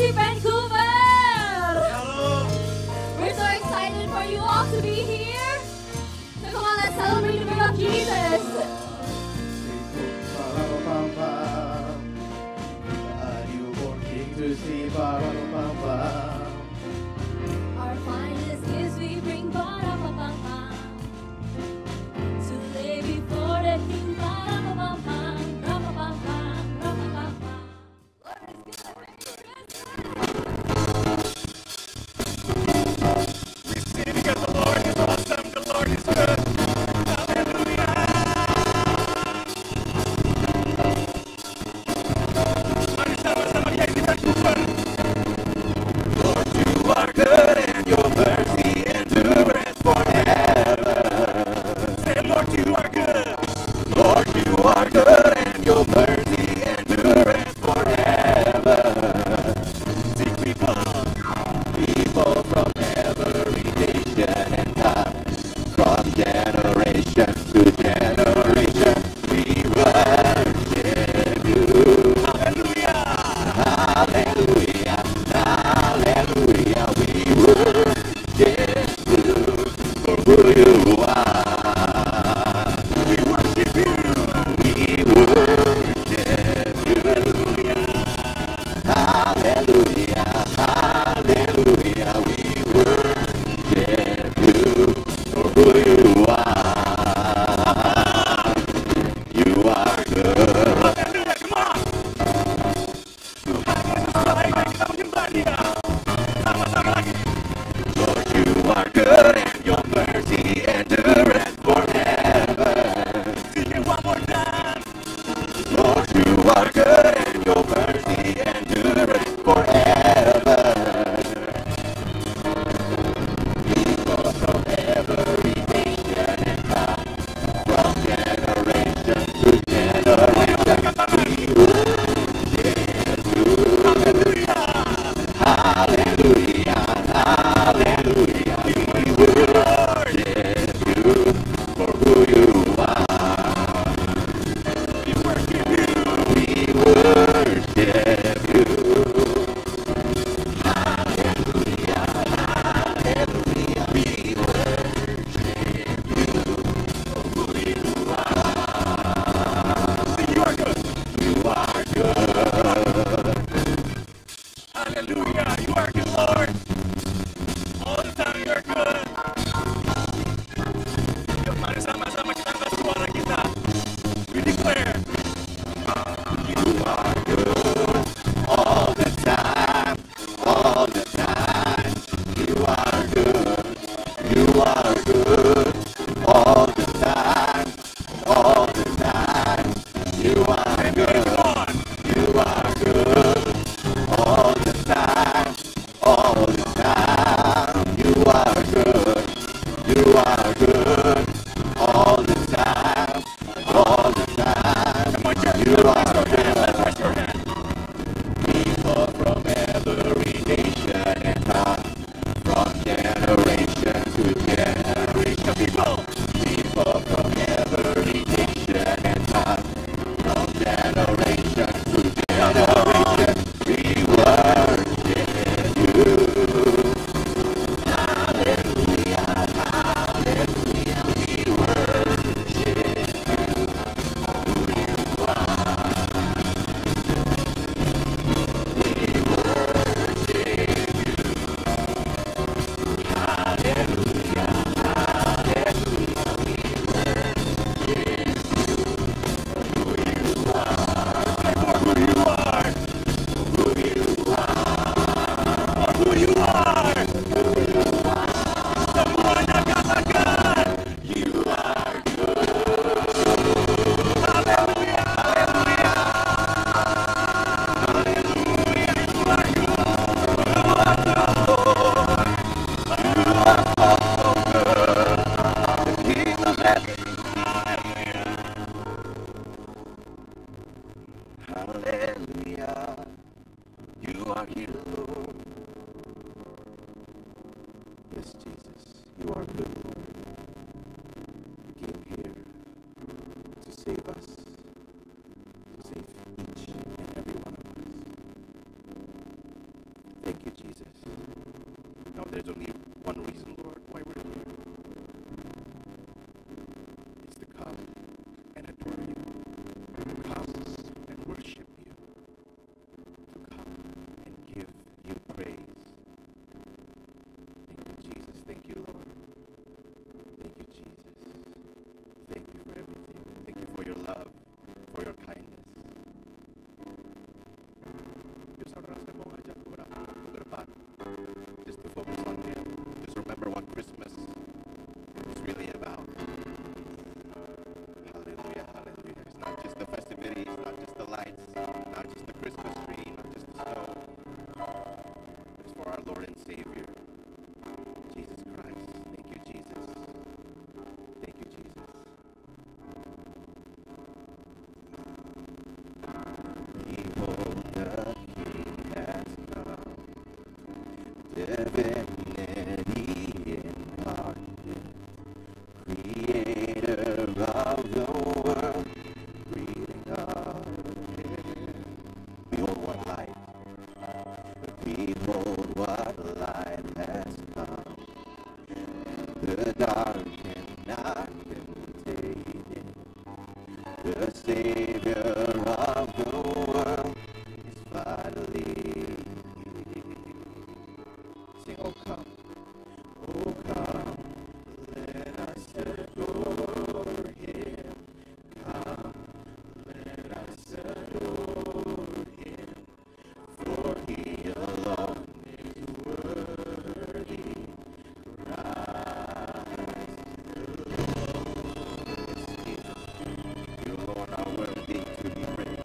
BC Vancouver! Hello. We're so excited for you all to be here. So come on, let's celebrate the birth of Jesus. A newborn king to see. Our finest gifts we bring, ba-da-ba-ba-ba, to lay before the King, ba-da-ba-ba-ba, ra-ba-ba-ba, ra-ba-ba-ba. Lord is good. We sing because the Lord is awesome. The Lord is good. Hallelujah. Mari sama-sama nyanyi Vancouver. Lord, you are good and your mercy endureth forever. Say, Lord, you are good. Lord, you are good and your mercy endureth forever. See people from every nation and tongue, from generation to generation, we worship you. Hallelujah! Hallelujah! Hallelujah! We worship you for who you are. We worship you. We worship you. Hallelujah! Hallelujah! We worship you for who you are. You are good. Hallelujah! Come on! Tuhan Yesus baik dan kita menyembah Dia. Sama-sama lagi. Lord, you are good and your mercy endureth forever. Sing it one more time. Lord, you are good and your mercy endureth forever. People from every nation and tongue, from generation to generation, we worship you. Hallelujah! Hallelujah! Hallelujah! We worship you for who you are. We worship you. We worship you. Hallelujah! Hallelujah! We worship you for who you are. You are good. You are good. Hallelujah! You are good, Lord. All the time you are good. Yuk, mari sama-sama kita angkat suara kita. We declare. You are good all the time. All the time. You are good. You are good all the time. All the time. You are good. You are good all the time. All the time. You are good. You are good all the time. All the time. You are good. People from every nation and tongue, from generation to generation. People from every nation and tongue, from generation to generation. We worship you. Hallelujah, hallelujah. We worship you. Who you are. We worship you. Hallelujah, hallelujah. We worship you. Who you are. For who you are. Who you are. Who you are. Semuanya katakan. You are good. Hallelujah, hallelujah. Hallelujah, you are good. You are good, Lord. You are so good. The King of heaven. Hallelujah. Hallelujah. You are here, Lord. Yes, Jesus, you are good, Lord. You came here to save us, to save each and every one of us. There's only one reason, Lord, why we're here. It's to come and adore you. To come and worship you. To come and give you praise. Thank you, Jesus. Thank you, Lord. Thank you, Jesus. Thank you for everything. Thank you for your love, for your kindness. Diyos, ang rasa mo nga dyan, just to focus on Him. Just remember what Christmas is really about. Hallelujah, hallelujah. It's not just the festivities, not just the lights, not just the Christmas tree, not just the snow. It's for our Lord and Savior, Jesus Christ. Thank you, Jesus. Thank you, Jesus. Behold, the King has come. Divinity incarnate, Creator of the world, breathing of Him. Behold what light, behold what light has come. The dark cannot contain it. The Savior of the world is finally here. Sing, oh come, let us adore Him. Come, let us adore Him. For He alone is worthy. Christ the Lord. You alone are worthy to be praised.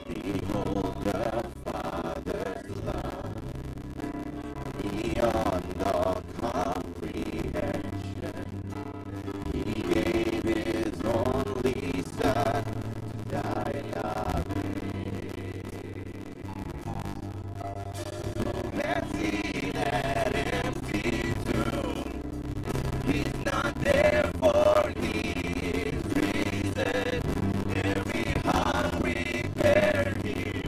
Behold the Father's love, beyond all comprehension. He gave His only Son to die in our place. And see that empty tomb. He's not there, for He is risen. Every hungry pair He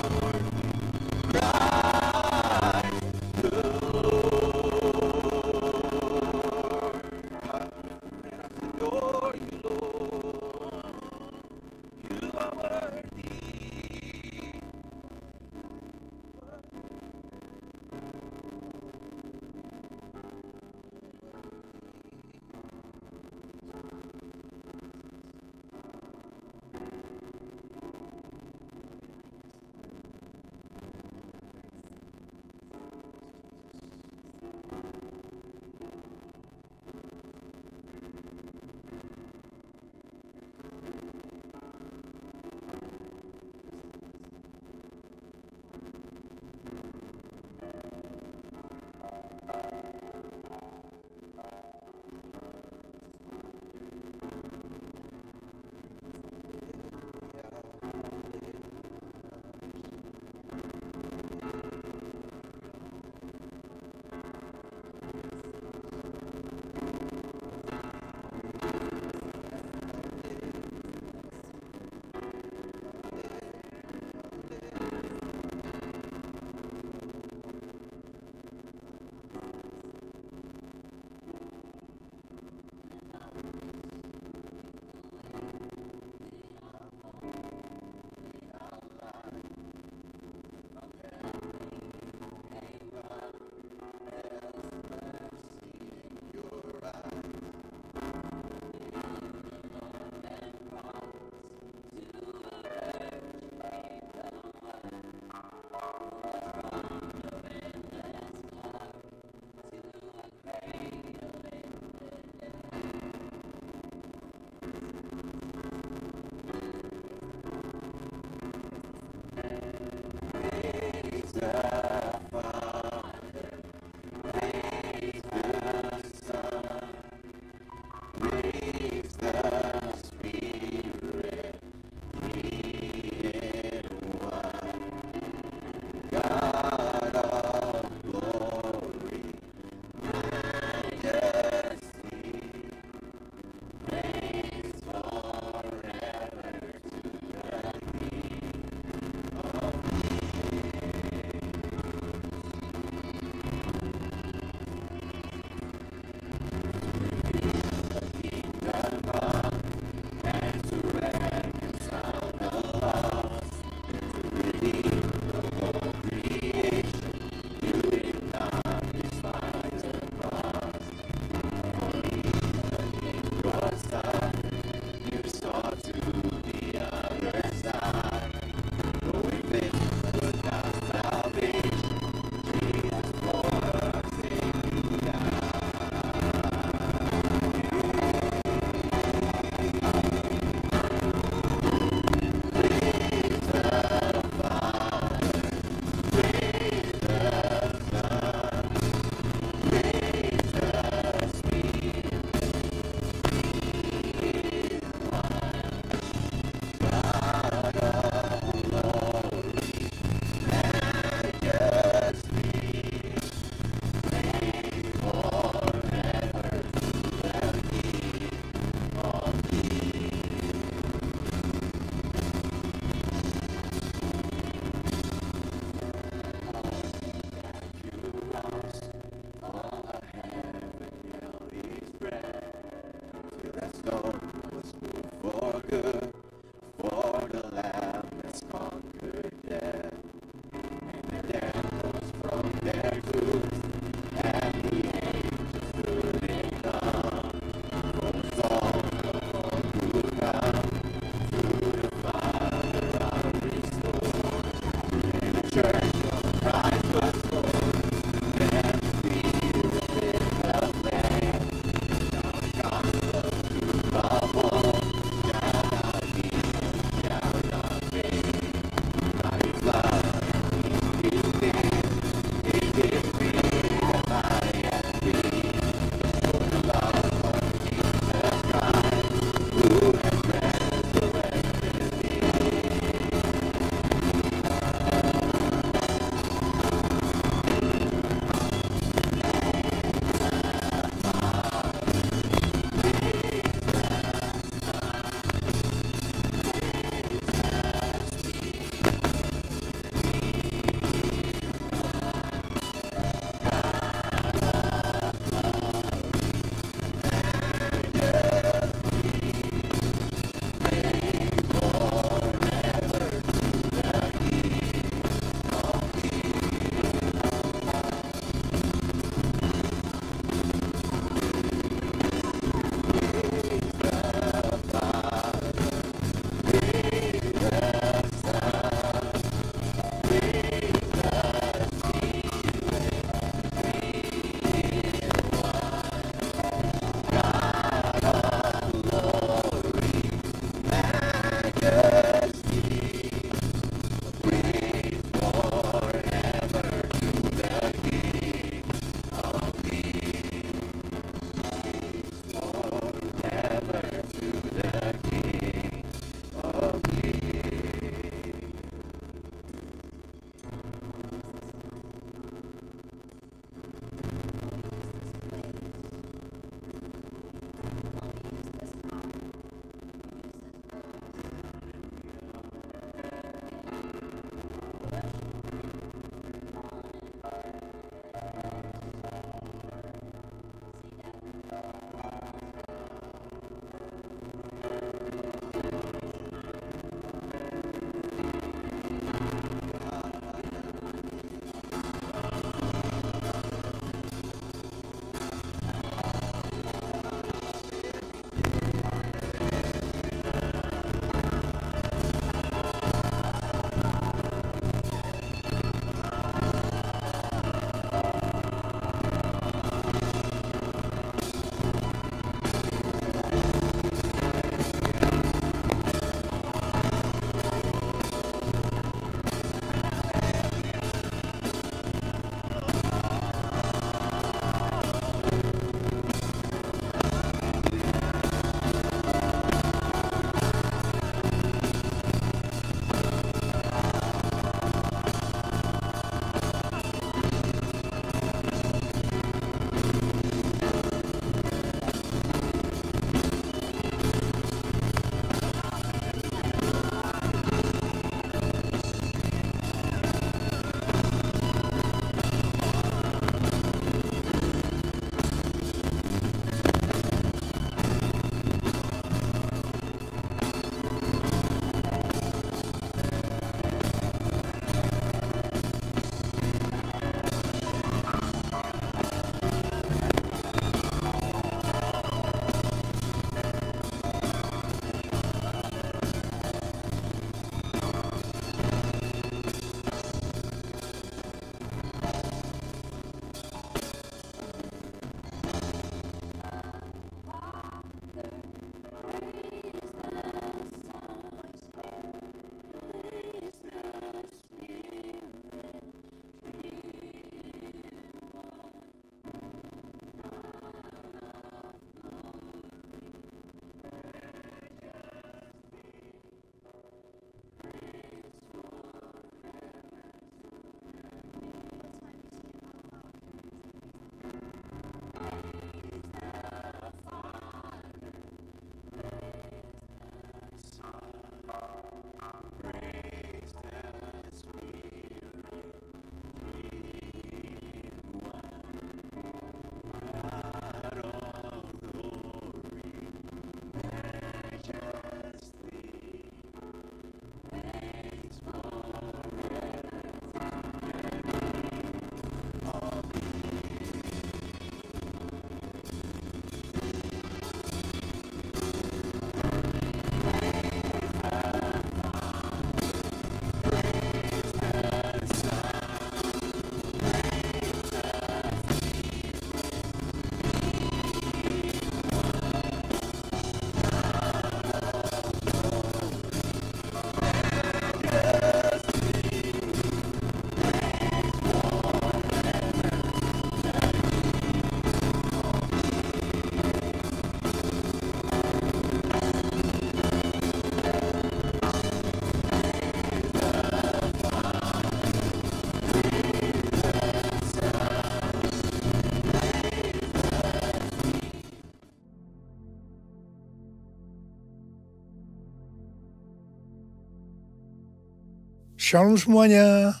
Shalom semuanya.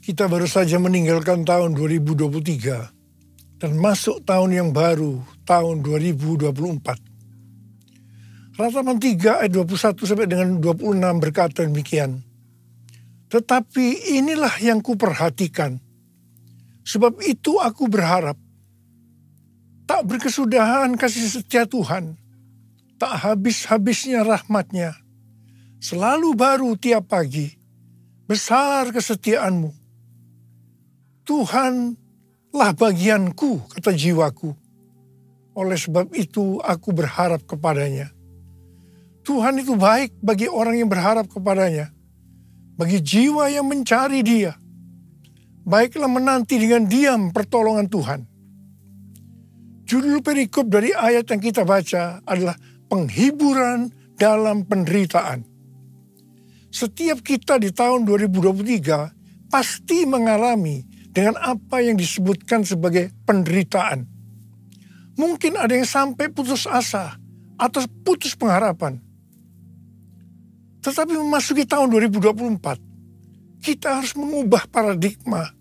Kita baru saja meninggalkan tahun 2023 dan masuk tahun yang baru, tahun 2024. Ratapan 3 ayat 21 sampai dengan 26 berkata demikian. Tetapi inilah yang kuperhatikan, sebab itu aku berharap. Tak berkesudahan kasih setia Tuhan, tak habis-habisnya rahmat-Nya. Selalu baru tiap pagi, besar kesetiaanmu. Tuhanlah bagianku, kata jiwaku. Oleh sebab itu aku berharap kepadanya. Tuhan itu baik bagi orang yang berharap kepadanya. Bagi jiwa yang mencari Dia. Baiklah menanti dengan diam pertolongan Tuhan. Judul perikop dari ayat yang kita baca adalah penghiburan dalam penderitaan. Setiap kita di tahun 2023 pasti mengalami dengan apa yang disebutkan sebagai penderitaan. Mungkin ada yang sampai putus asa atau putus pengharapan. Tetapi memasuki tahun 2024, kita harus mengubah paradigma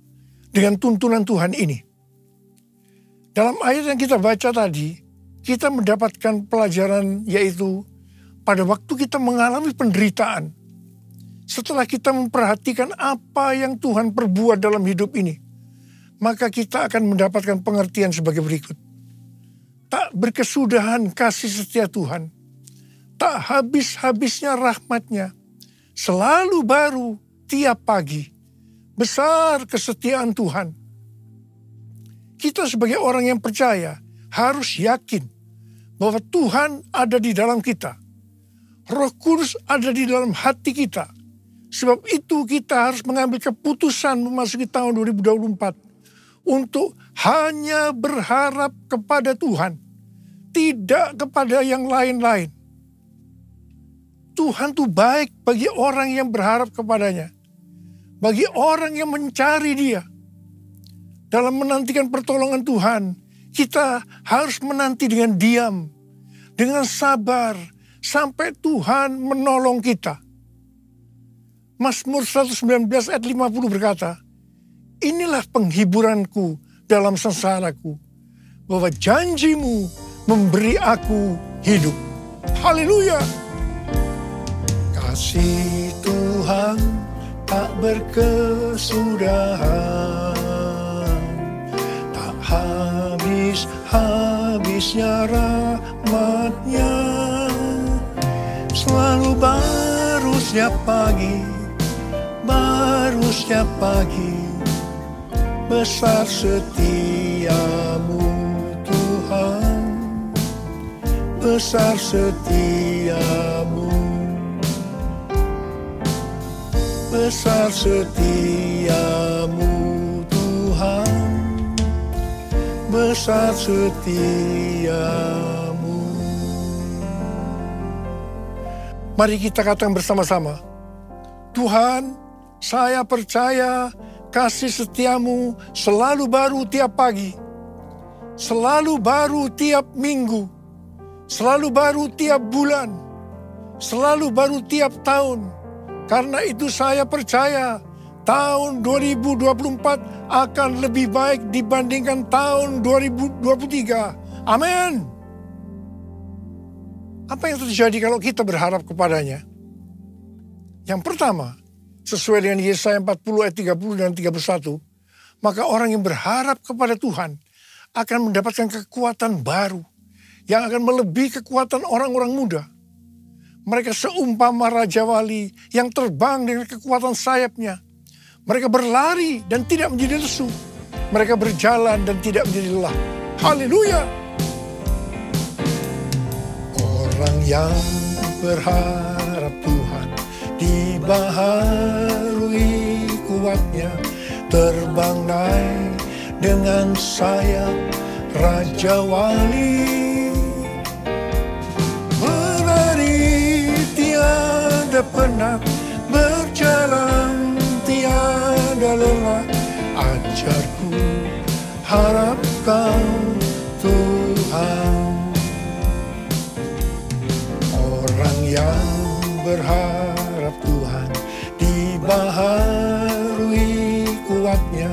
dengan tuntunan Tuhan ini. Dalam ayat yang kita baca tadi, kita mendapatkan pelajaran yaitu pada waktu kita mengalami penderitaan, setelah kita memperhatikan apa yang Tuhan perbuat dalam hidup ini, maka kita akan mendapatkan pengertian sebagai berikut. Tak berkesudahan kasih setia Tuhan, tak habis-habisnya rahmat-Nya, selalu baru tiap pagi, besar kesetiaan Tuhan. Kita sebagai orang yang percaya harus yakin bahwa Tuhan ada di dalam kita. Roh Kudus ada di dalam hati kita. Sebab itu kita harus mengambil keputusan memasuki tahun 2024 untuk hanya berharap kepada Tuhan, tidak kepada yang lain-lain. Tuhan itu baik bagi orang yang berharap kepadanya, bagi orang yang mencari Dia. Dalam menantikan pertolongan Tuhan, kita harus menanti dengan diam, dengan sabar, sampai Tuhan menolong kita. Mazmur 119 ayat 50 berkata, inilah penghiburanku dalam sengsaraku, bahwa janji-Mu memberi aku hidup. Haleluya! Kasih Tuhan tak berkesudahan, tak habis-habisnya rahmat-Nya, selalu baru setiap pagi. Baru setiap pagi, besar setiamu Tuhan, besar setiamu, besar setiamu Tuhan, besar setiamu. Mari kita katakan bersama-sama, Tuhan, saya percaya kasih setiamu selalu baru tiap pagi, selalu baru tiap minggu, selalu baru tiap bulan, selalu baru tiap tahun. Karena itu saya percaya tahun 2024 akan lebih baik dibandingkan tahun 2023. Amin. Apa yang terjadi kalau kita berharap kepadanya? Yang pertama, sesuai dengan Yesaya 40 ayat 30 dan 31, maka orang yang berharap kepada Tuhan akan mendapatkan kekuatan baru yang akan melebihi kekuatan orang-orang muda. Mereka seumpama Raja Wali yang terbang dengan kekuatan sayapnya. Mereka berlari dan tidak menjadi lesu. Mereka berjalan dan tidak menjadi lelah. Haleluya! Orang yang berharap Tuhan dibaharui kuatnya, terbang naik dengan sayap Raja Wali, berlari tiada penat, berjalan tiada lelah. Ajarku harap Kau Tuhan. Orang yang berharap Tuhan umatnya.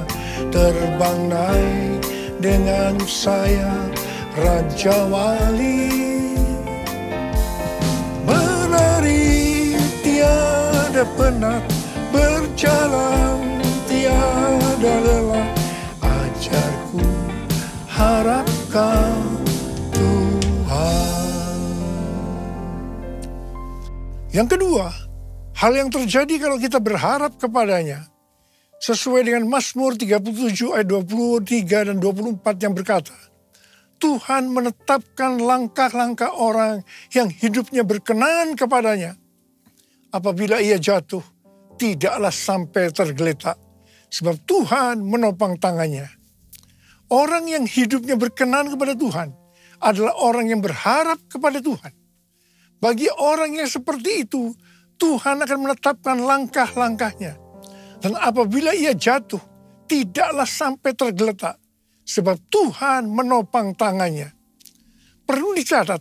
Terbang naik dengan saya, Raja Wali. Berlari tiada penat, berjalan tiada lelah. Ajarku, harapkan Tuhan. Yang kedua, hal yang terjadi kalau kita berharap kepadanya, sesuai dengan Mazmur 37 ayat 23 dan 24 yang berkata, Tuhan menetapkan langkah-langkah orang yang hidupnya berkenan kepadanya. Apabila ia jatuh, tidaklah sampai tergeletak, sebab Tuhan menopang tangannya. Orang yang hidupnya berkenan kepada Tuhan adalah orang yang berharap kepada Tuhan. Bagi orang yang seperti itu, Tuhan akan menetapkan langkah-langkahnya. Dan apabila ia jatuh, tidaklah sampai tergeletak, sebab Tuhan menopang tangannya. Perlu dicatat,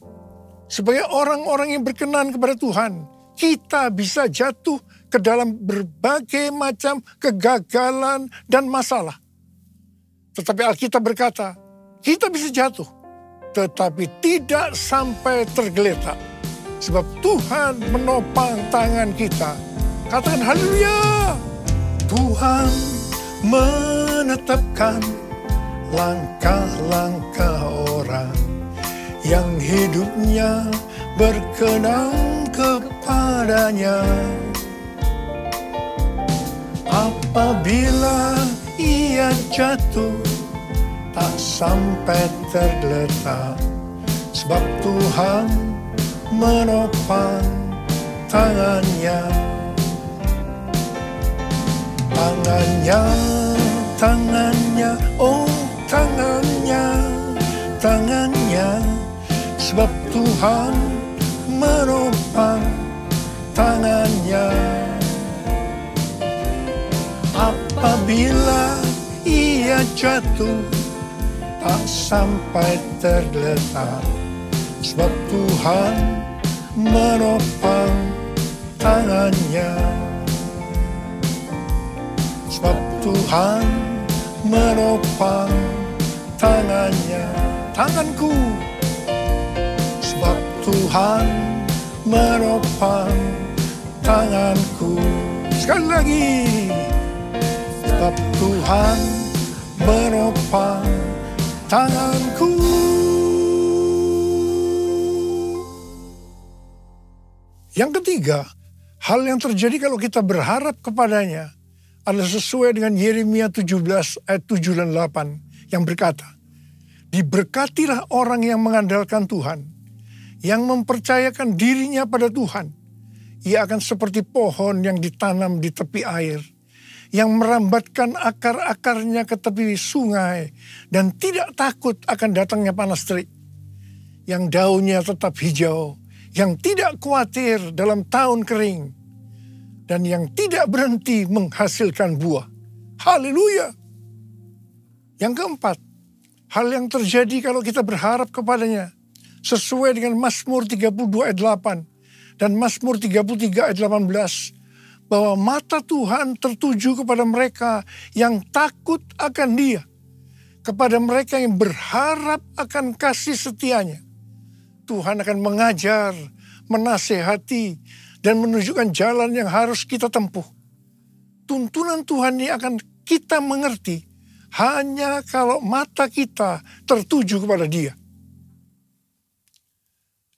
sebagai orang-orang yang berkenan kepada Tuhan, kita bisa jatuh ke dalam berbagai macam kegagalan dan masalah. Tetapi Alkitab berkata, kita bisa jatuh, tetapi tidak sampai tergeletak. Sebab Tuhan menopang tangan kita. Katakan haleluya. Tuhan menetapkan langkah-langkah orang yang hidupnya berkenan kepadanya. Apabila ia jatuh, tak sampai tergeletak, sebab Tuhan menopang tangannya. Tangannya, tangannya, oh tangannya, tangannya, sebab Tuhan menopang tangannya. Apabila ia jatuh, tak sampai tergeletak, sebab Tuhan menopang tangannya. Sebab Tuhan menopang tangannya. Tanganku. Sebab Tuhan menopang tanganku. Sekali lagi. Sebab Tuhan menopang tanganku. Yang ketiga, hal yang terjadi kalau kita berharap kepadanya adalah sesuai dengan Yeremia 17 ayat 7 dan 8 yang berkata, diberkatilah orang yang mengandalkan Tuhan, yang mempercayakan dirinya pada Tuhan. Ia akan seperti pohon yang ditanam di tepi air, yang merambatkan akar-akarnya ke tepi sungai dan tidak takut akan datangnya panas terik, yang daunnya tetap hijau, yang tidak khawatir dalam tahun kering, dan yang tidak berhenti menghasilkan buah. Haleluya. Yang keempat, hal yang terjadi kalau kita berharap kepadanya, sesuai dengan Mazmur 32 ayat 8 dan Mazmur 33 ayat 18, bahwa mata Tuhan tertuju kepada mereka yang takut akan Dia, kepada mereka yang berharap akan kasih setianya. Tuhan akan mengajar, menasehati, dan menunjukkan jalan yang harus kita tempuh. Tuntunan Tuhan ini akan kita mengerti hanya kalau mata kita tertuju kepada Dia.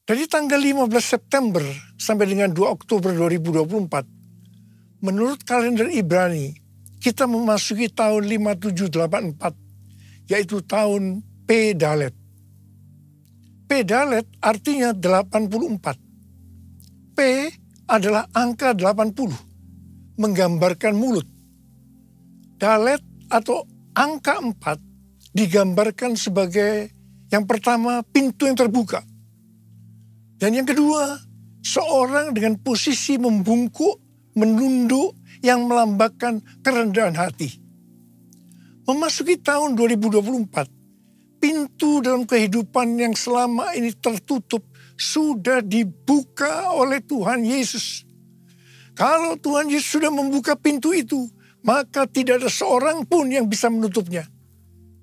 Dari tanggal 15 September sampai dengan 2 Oktober 2024, menurut kalender Ibrani, kita memasuki tahun 5784, yaitu tahun P Dalet. P Dalet artinya 84. P adalah angka 80, menggambarkan mulut. Dalet atau angka 4 digambarkan sebagai yang pertama pintu yang terbuka. Dan yang kedua, seorang dengan posisi membungkuk, menunduk yang melambangkan kerendahan hati. Memasuki tahun 2024, pintu dalam kehidupan yang selama ini tertutup sudah dibuka oleh Tuhan Yesus. Kalau Tuhan Yesus sudah membuka pintu itu, maka tidak ada seorang pun yang bisa menutupnya.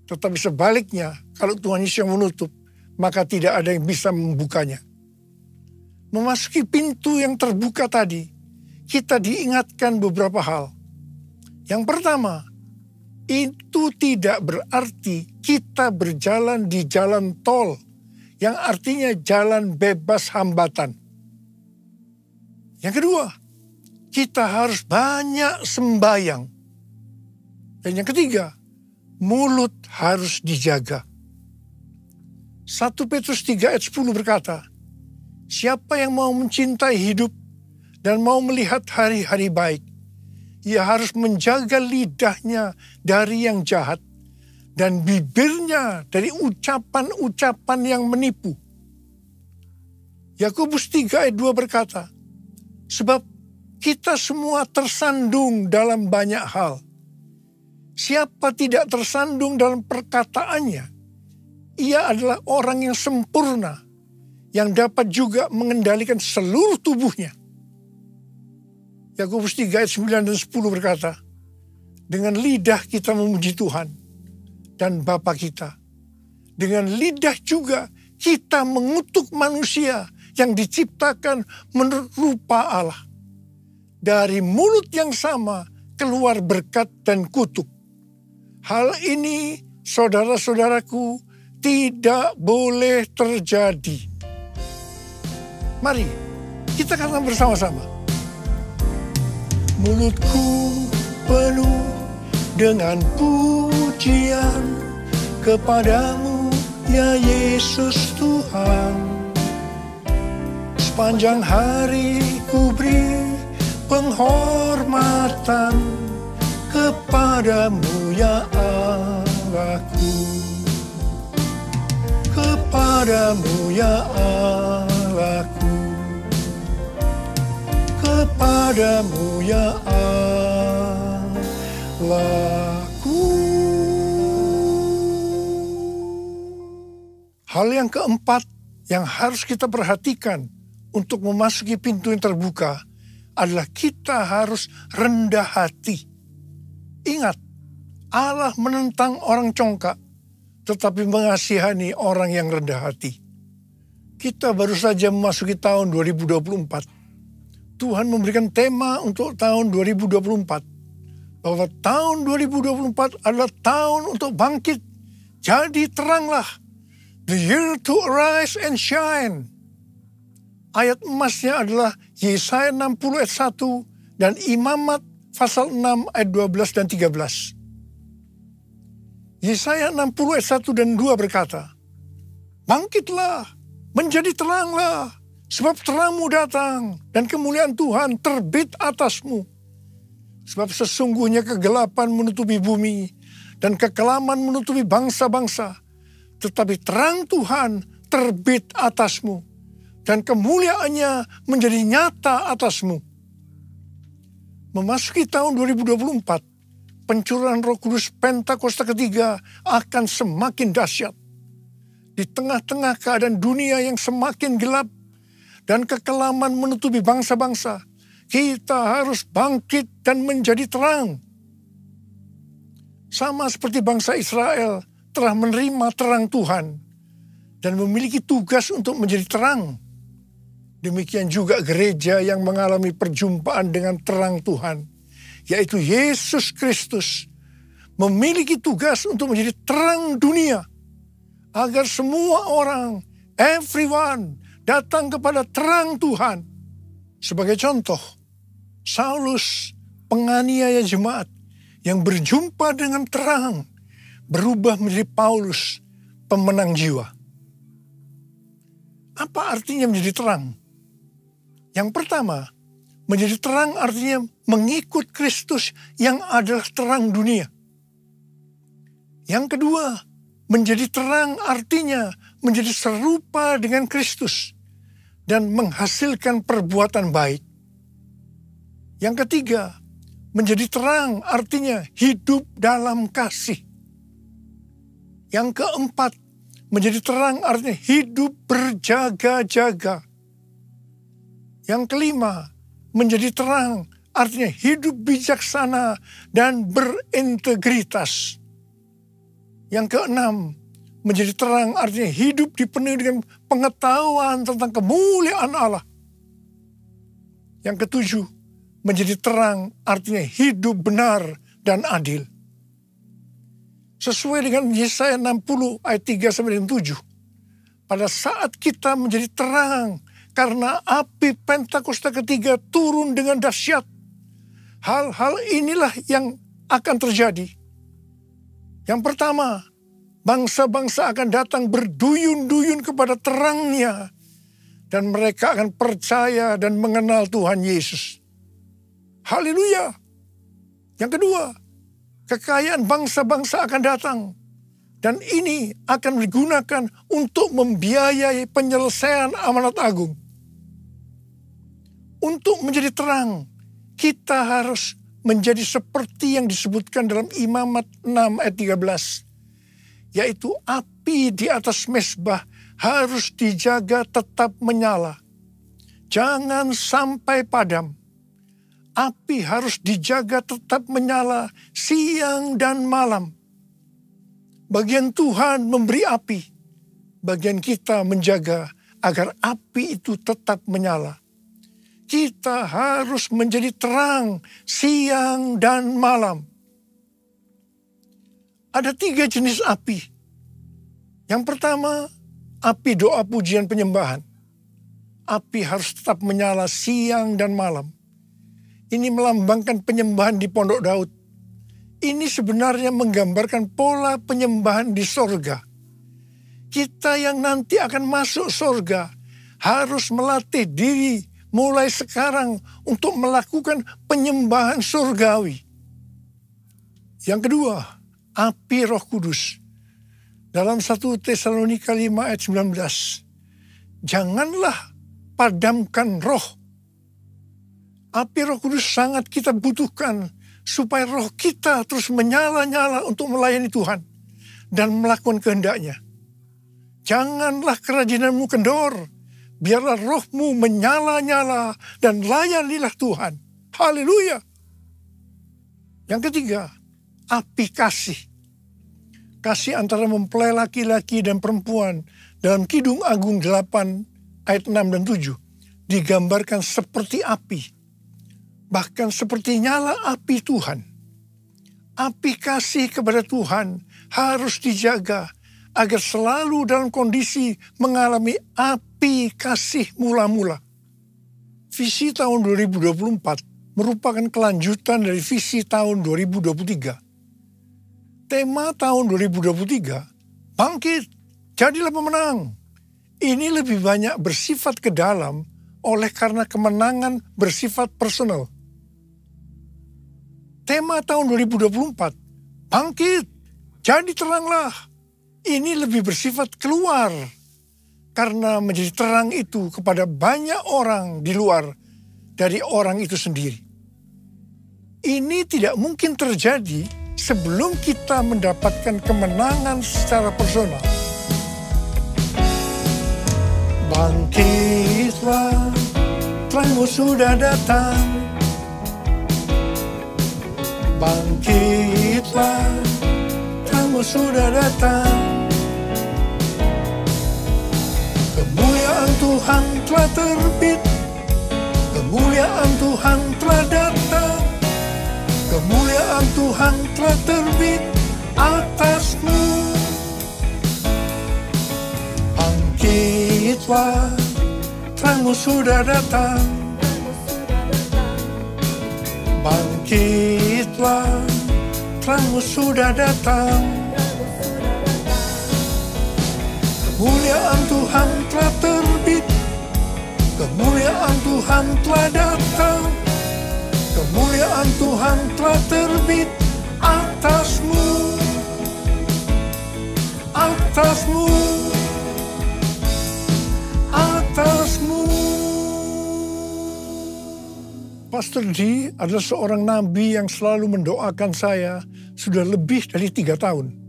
Tetapi sebaliknya, kalau Tuhan Yesus yang menutup, maka tidak ada yang bisa membukanya. Memasuki pintu yang terbuka tadi, kita diingatkan beberapa hal. Yang pertama, itu tidak berarti kita berjalan di jalan tol, yang artinya jalan bebas hambatan. Yang kedua, kita harus banyak sembahyang. Dan yang ketiga, mulut harus dijaga. 1 Petrus 3 ayat 10 berkata, siapa yang mau mencintai hidup dan mau melihat hari-hari baik, ia harus menjaga lidahnya dari yang jahat dan bibirnya dari ucapan-ucapan yang menipu. Yakobus 3 ayat 2 berkata, sebab kita semua tersandung dalam banyak hal. Siapa tidak tersandung dalam perkataannya, ia adalah orang yang sempurna, yang dapat juga mengendalikan seluruh tubuhnya. Yakobus 3 ayat 9 dan 10 berkata, dengan lidah kita memuji Tuhan dan Bapa kita. Dengan lidah juga kita mengutuk manusia yang diciptakan menurut rupa Allah. Dari mulut yang sama keluar berkat dan kutuk. Hal ini, saudara-saudaraku, tidak boleh terjadi. Mari kita katakan bersama-sama. Mulutku penuh dengan pujian kepadamu, ya Yesus Tuhan. Sepanjang hari ku beri penghormatan kepadamu, ya Allahku. Kepadamu, ya Allahku. Kepadamu, ya Allahku. Hal yang keempat yang harus kita perhatikan untuk memasuki pintu yang terbuka adalah kita harus rendah hati. Ingat, Allah menentang orang congkak, tetapi mengasihani orang yang rendah hati. Kita baru saja memasuki tahun 2024. Tuhan memberikan tema untuk tahun 2024. Bahwa tahun 2024 adalah tahun untuk bangkit. Jadi teranglah. The year to arise and shine. Ayat emasnya adalah Yesaya 60 ayat 1 dan Imamat pasal 6 ayat 12 dan 13. Yesaya 60 ayat 1 dan 2 berkata, bangkitlah, menjadi teranglah, sebab terangmu datang dan kemuliaan Tuhan terbit atasmu. Sebab sesungguhnya kegelapan menutupi bumi dan kekelaman menutupi bangsa-bangsa. Tetapi terang Tuhan terbit atasmu dan kemuliaannya menjadi nyata atasmu. Memasuki tahun 2024, pencurahan Roh Kudus Pentakosta ketiga akan semakin dahsyat. Di tengah-tengah keadaan dunia yang semakin gelap dan kekelaman menutupi bangsa-bangsa, kita harus bangkit dan menjadi terang. Sama seperti bangsa Israel telah menerima terang Tuhan dan memiliki tugas untuk menjadi terang. Demikian juga gereja yang mengalami perjumpaan dengan terang Tuhan, yaitu Yesus Kristus, memiliki tugas untuk menjadi terang dunia, agar semua orang, everyone, datang kepada terang Tuhan. Sebagai contoh, Saulus, penganiaya jemaat yang berjumpa dengan terang, berubah menjadi Paulus, pemenang jiwa. Apa artinya menjadi terang? Yang pertama, menjadi terang artinya mengikut Kristus yang adalah terang dunia. Yang kedua, menjadi terang artinya menjadi serupa dengan Kristus dan menghasilkan perbuatan baik. Yang ketiga, menjadi terang artinya hidup dalam kasih. Yang keempat, menjadi terang artinya hidup berjaga-jaga. Yang kelima, menjadi terang artinya hidup bijaksana dan berintegritas. Yang keenam, menjadi terang artinya hidup dipenuhi dengan pengetahuan tentang kemuliaan Allah. Yang ketujuh, menjadi terang artinya hidup benar dan adil. Sesuai dengan Yesaya 60 ayat 3-7. Pada saat kita menjadi terang karena api Pentakosta ketiga turun dengan dahsyat. Hal-hal inilah yang akan terjadi. Yang pertama, bangsa-bangsa akan datang berduyun-duyun kepada terangnya. Dan mereka akan percaya dan mengenal Tuhan Yesus. Haleluya. Yang kedua, kekayaan bangsa-bangsa akan datang. Dan ini akan digunakan untuk membiayai penyelesaian amanat agung. Untuk menjadi terang, kita harus menjadi seperti yang disebutkan dalam Imamat 6 ayat 13. Yaitu api di atas mezbah harus dijaga tetap menyala. Jangan sampai padam. Api harus dijaga tetap menyala siang dan malam. Bagian Tuhan memberi api. Bagian kita menjaga agar api itu tetap menyala. Kita harus menjadi terang siang dan malam. Ada 3 jenis api. Yang pertama, api doa pujian penyembahan. Api harus tetap menyala siang dan malam. Ini melambangkan penyembahan di Pondok Daud. Ini sebenarnya menggambarkan pola penyembahan di sorga. Kita yang nanti akan masuk sorga harus melatih diri mulai sekarang untuk melakukan penyembahan surgawi. Yang kedua, api Roh Kudus. Dalam 1 Tesalonika 5 ayat 19. Janganlah padamkan roh. Api Roh Kudus sangat kita butuhkan supaya roh kita terus menyala-nyala untuk melayani Tuhan dan melakukan kehendak-Nya. Janganlah kerajinanmu kendor. Biarlah rohmu menyala-nyala dan layanilah Tuhan. Haleluya. Yang ketiga, api kasih. Kasih antara mempelai laki-laki dan perempuan dalam Kidung Agung 8 ayat 6 dan 7 digambarkan seperti api. Bahkan seperti nyala api Tuhan. Api kasih kepada Tuhan harus dijaga agar selalu dalam kondisi mengalami api kasih mula-mula. Visi tahun 2024 merupakan kelanjutan dari visi tahun 2023. Tema tahun 2023, bangkit, jadilah pemenang. Ini lebih banyak bersifat ke dalam oleh karena kemenangan bersifat personal. Tema tahun 2024, bangkit, jadi teranglah. Ini lebih bersifat keluar. Karena menjadi terang itu kepada banyak orang di luar dari orang itu sendiri. Ini tidak mungkin terjadi sebelum kita mendapatkan kemenangan secara personal. Bangkitlah, terangmu sudah datang. Bangkitlah, terangmu sudah datang. Kemuliaan Tuhan telah terbit. Kemuliaan Tuhan telah datang. Kemuliaan Tuhan telah terbit atasmu. Bangkitlah, terangmu sudah datang. Bangkitlah, terangmu sudah datang. Kemuliaan Tuhan telah terbit. Kemuliaan Tuhan telah datang. Kemuliaan Tuhan telah terbit atasmu. Atasmu. Atasmu. Pastor D adalah seorang nabi yang selalu mendoakan saya sudah lebih dari 3 tahun.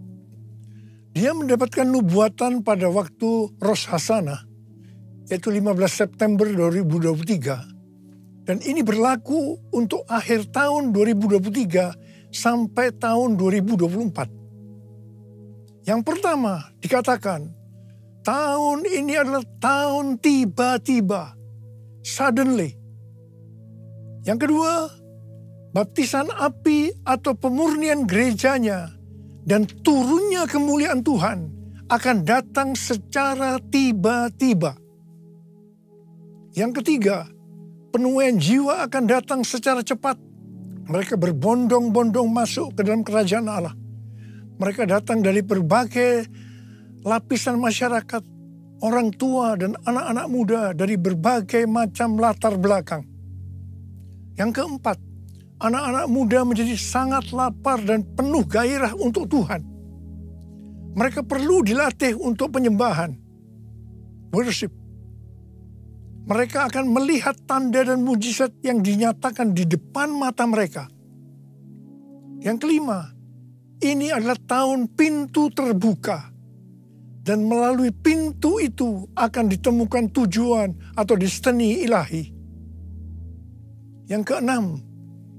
Dia mendapatkan nubuatan pada waktu Rosh Hashanah, yaitu 15 September 2023. Dan ini berlaku untuk akhir tahun 2023 sampai tahun 2024. Yang pertama dikatakan, tahun ini adalah tahun tiba-tiba, suddenly. Yang kedua, baptisan api atau pemurnian gerejanya dan turunnya kemuliaan Tuhan akan datang secara tiba-tiba. Yang ketiga, penuaian jiwa akan datang secara cepat. Mereka berbondong-bondong masuk ke dalam kerajaan Allah. Mereka datang dari berbagai lapisan masyarakat, orang tua dan anak-anak muda dari berbagai macam latar belakang. Yang keempat, anak-anak muda menjadi sangat lapar dan penuh gairah untuk Tuhan. Mereka perlu dilatih untuk penyembahan, worship. Mereka akan melihat tanda dan mujizat yang dinyatakan di depan mata mereka. Yang kelima, ini adalah tahun pintu terbuka. Dan melalui pintu itu akan ditemukan tujuan atau destiny ilahi. Yang keenam,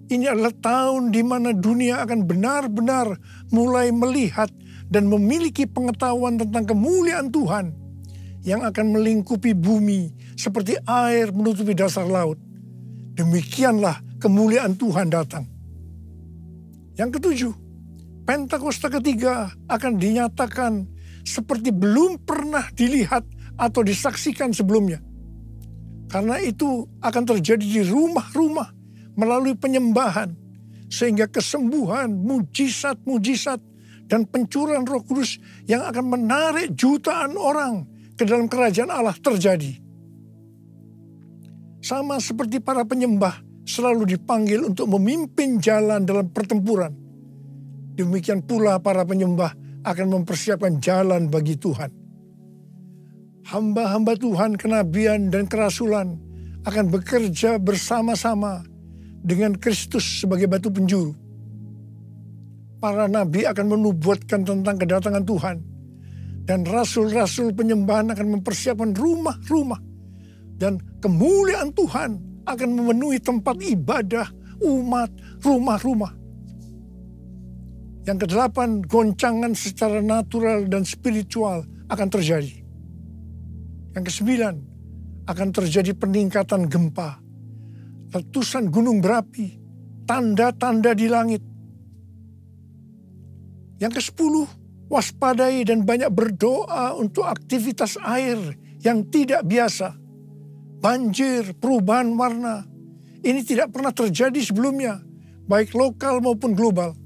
ini adalah tahun di mana dunia akan benar-benar mulai melihat dan memiliki pengetahuan tentang kemuliaan Tuhan yang akan melingkupi bumi seperti air menutupi dasar laut. Demikianlah kemuliaan Tuhan datang. Yang ketujuh, Pentakosta ketiga akan dinyatakan seperti belum pernah dilihat atau disaksikan sebelumnya. Karena itu akan terjadi di rumah-rumah melalui penyembahan. Sehingga kesembuhan, mujizat-mujizat, dan pencurahan Roh Kudus yang akan menarik jutaan orang ke dalam kerajaan Allah terjadi. Sama seperti para penyembah selalu dipanggil untuk memimpin jalan dalam pertempuran. Demikian pula para penyembah akan mempersiapkan jalan bagi Tuhan. Hamba-hamba Tuhan, kenabian dan kerasulan akan bekerja bersama-sama dengan Kristus sebagai batu penjuru. Para nabi akan menubuatkan tentang kedatangan Tuhan. Dan rasul-rasul penyembahan akan mempersiapkan rumah-rumah. Dan kemuliaan Tuhan akan memenuhi tempat ibadah, umat, rumah-rumah. Yang kedelapan, goncangan secara natural dan spiritual akan terjadi. Yang kesembilan, akan terjadi peningkatan gempa, letusan gunung berapi, tanda-tanda di langit. Yang kesepuluh, waspadai dan banyak berdoa untuk aktivitas air yang tidak biasa. Banjir, perubahan warna, ini tidak pernah terjadi sebelumnya, baik lokal maupun global.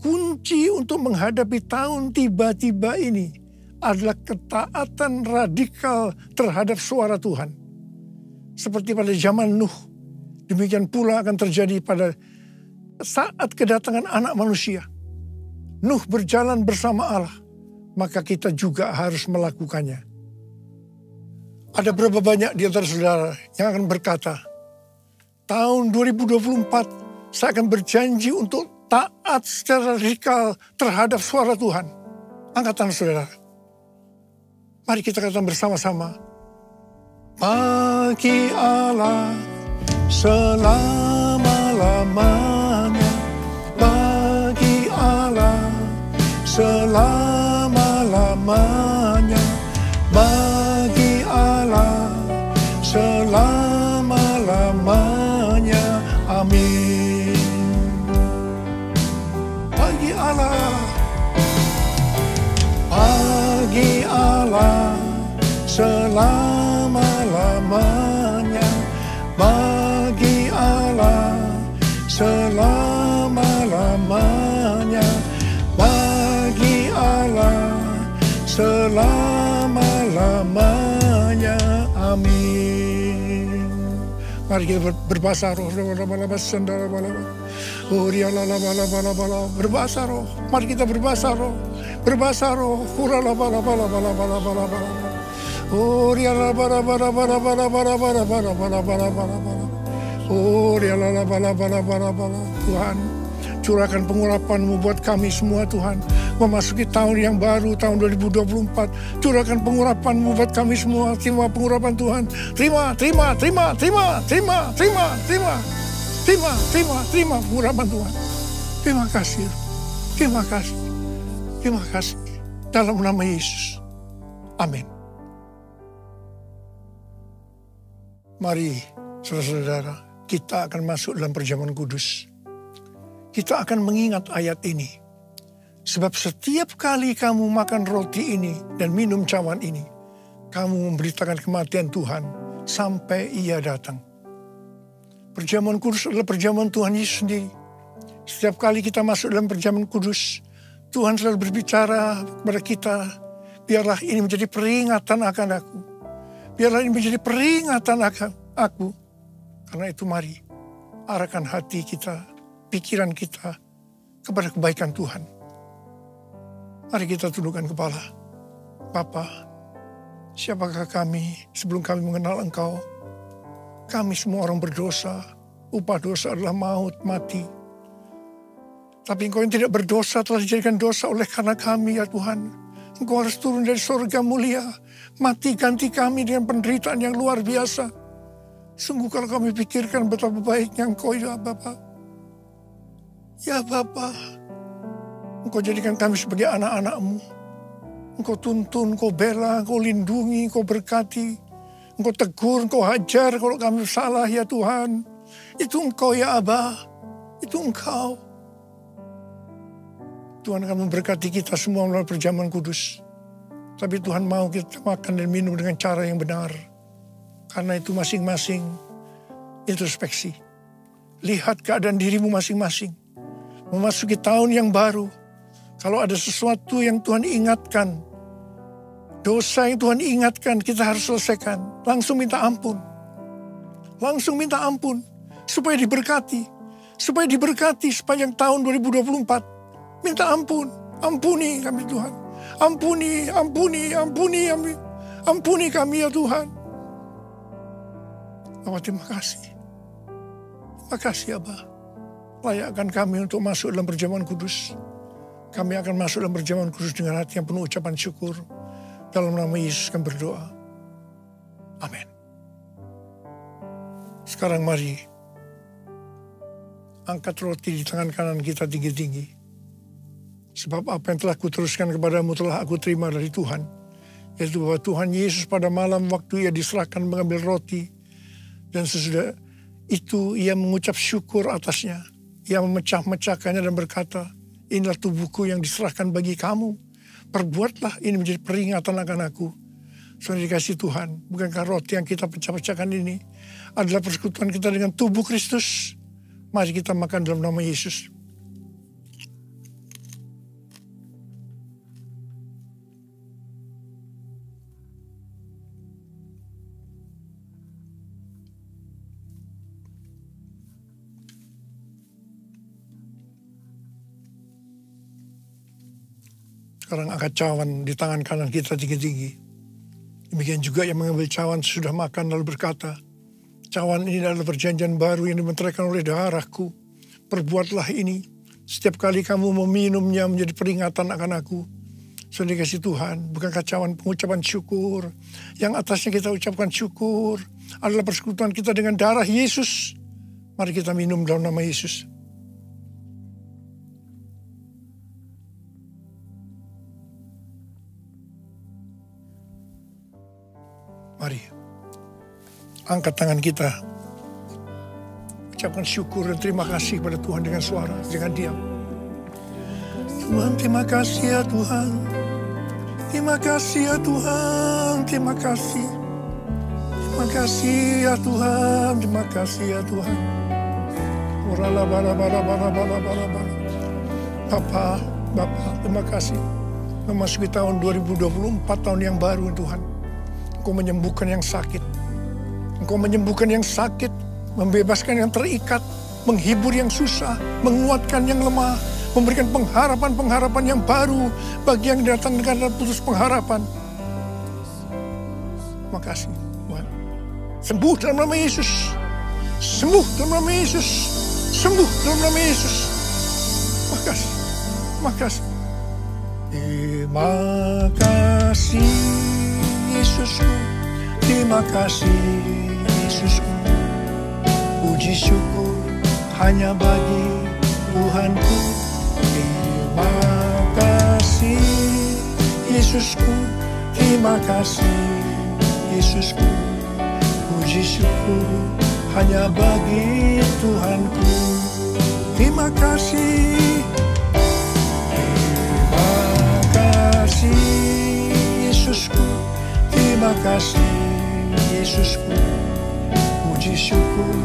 Kunci untuk menghadapi tahun tiba-tiba ini adalah ketaatan radikal terhadap suara Tuhan. Seperti pada zaman Nuh, demikian pula akan terjadi pada saat kedatangan anak manusia. Nuh berjalan bersama Allah, maka kita juga harus melakukannya. Ada berapa banyak di antara saudara yang akan berkata, tahun 2024 saya akan berjanji untuk taat secara radikal terhadap suara Tuhan. Angkat tangan saudara. Mari kita katakan bersama-sama. Bagi Allah selama-lamanya. Bagi Allah selama-lamanya. Bagi Allah selama-lamanya. Amin. Bagi Allah. Bagi Allah selama-lamanya. Bagi Allah selama-lamanya. Bagi Allah selama-lamanya. Amin. Mari kita berbahasa roh. Berbahasa roh. Mari kita berbahasa roh. Berbahasa roh. Tuhan, curahkan pengurapan-Mu buat kami semua Tuhan. memasuki tahun yang baru, tahun 2024. Curahkan pengurapan-Mu buat kami semua. Terima pengurapan Tuhan. Terima pengurapan Tuhan. Terima kasih. Terima kasih. Dalam nama Yesus. Amin. Mari, saudara-saudara, kita akan masuk dalam perjamuan kudus. Kita akan mengingat ayat ini. Sebab setiap kali kamu makan roti ini dan minum cawan ini, kamu memberitakan kematian Tuhan sampai Ia datang. Perjamuan kudus adalah perjamuan Tuhan Yesus sendiri. Setiap kali kita masuk dalam perjamuan kudus, Tuhan selalu berbicara kepada kita, biarlah ini menjadi peringatan akan aku. Biarlah ini menjadi peringatan akan aku. Karena itu mari, arahkan hati kita, pikiran kita kepada kebaikan Tuhan. Mari kita tundukkan kepala. Bapa, siapakah kami sebelum kami mengenal Engkau? Kami semua orang berdosa. Upah dosa adalah maut, mati. Tapi Engkau yang tidak berdosa telah dijadikan dosa oleh karena kami, ya Tuhan. Engkau harus turun dari surga mulia. Mati ganti kami dengan penderitaan yang luar biasa. Sungguh kalau kami pikirkan betapa baiknya Engkau, ya Bapa. Ya Bapa, Engkau jadikan kami sebagai anak-anak-Mu. Engkau tuntun, Engkau bela, Engkau lindungi, Engkau berkati. Engkau tegur, Engkau hajar kalau kami salah, ya Tuhan. Itu Engkau, ya Abah. Itu Engkau. Tuhan akan memberkati kita semua melalui perjamuan kudus. Tapi Tuhan mau kita makan dan minum dengan cara yang benar. Karena itu masing-masing introspeksi. Lihat keadaan dirimu masing-masing. Memasuki tahun yang baru. Kalau ada sesuatu yang Tuhan ingatkan, dosa yang Tuhan ingatkan, kita harus selesaikan. Langsung minta ampun. Langsung minta ampun. Supaya diberkati. Supaya diberkati sepanjang tahun 2024. Minta ampun. Ampuni kami Tuhan. Ampuni kami ya Tuhan. Bapa, terima kasih. Terima kasih Abah. Layakkan kami untuk masuk dalam perjamuan kudus. Kami akan masuk dalam perjamuan kudus dengan hati yang penuh ucapan syukur. Dalam nama Yesus kami berdoa. Amin. Sekarang mari angkat roti di tangan kanan kita tinggi-tinggi. Sebab apa yang telah kuteruskan kepadamu telah aku terima dari Tuhan. Yaitu bahwa Tuhan Yesus pada malam waktu Ia diserahkan mengambil roti. Dan sesudah itu Ia mengucap syukur atasnya. Ia memecah-mecahkannya dan berkata, inilah tubuhku yang diserahkan bagi kamu. Perbuatlah ini menjadi peringatan akan aku. Saudara dikasih Tuhan, bukankah roti yang kita pecah-pecahkan ini adalah persekutuan kita dengan tubuh Kristus? Mari kita makan dalam nama Yesus. Sekarang angkat cawan di tangan kanan kita tinggi-tinggi. Demikian juga yang mengambil cawan sudah makan lalu berkata, cawan ini adalah perjanjian baru yang dimeteraikan oleh darahku. Perbuatlah ini. Setiap kali kamu meminumnya menjadi peringatan akan aku. Saudara dikasih Tuhan, bukankah cawan pengucapan syukur? Yang atasnya kita ucapkan syukur adalah persekutuan kita dengan darah Yesus. Mari kita minum dalam nama Yesus. Mari, angkat tangan kita. Ucapkan syukur dan terima kasih kepada Tuhan dengan suara, dengan diam. Tuhan, terima kasih ya Tuhan. Terima kasih ya Tuhan. Terima kasih. Terima kasih ya Tuhan. Terima kasih ya Tuhan. Bapa, terima kasih. Memasuki tahun 2024, tahun yang baru Tuhan. Engkau menyembuhkan yang sakit. Engkau menyembuhkan yang sakit, membebaskan yang terikat, menghibur yang susah, menguatkan yang lemah, memberikan pengharapan-pengharapan yang baru bagi yang datang dengan putus pengharapan. Makasih Tuhan. Sembuh dalam nama Yesus. Sembuh dalam nama Yesus. Sembuh dalam nama Yesus. Makasih. Makasih. Terima kasih Yesusku, terima kasih Yesusku. Puji syukur hanya bagi Tuhanku. Terima kasih Yesusku, terima kasih Yesusku. Puji syukur hanya bagi Tuhanku. Terima kasih. Terima kasih Yesusku, terima kasih Yesusku. Puji syukur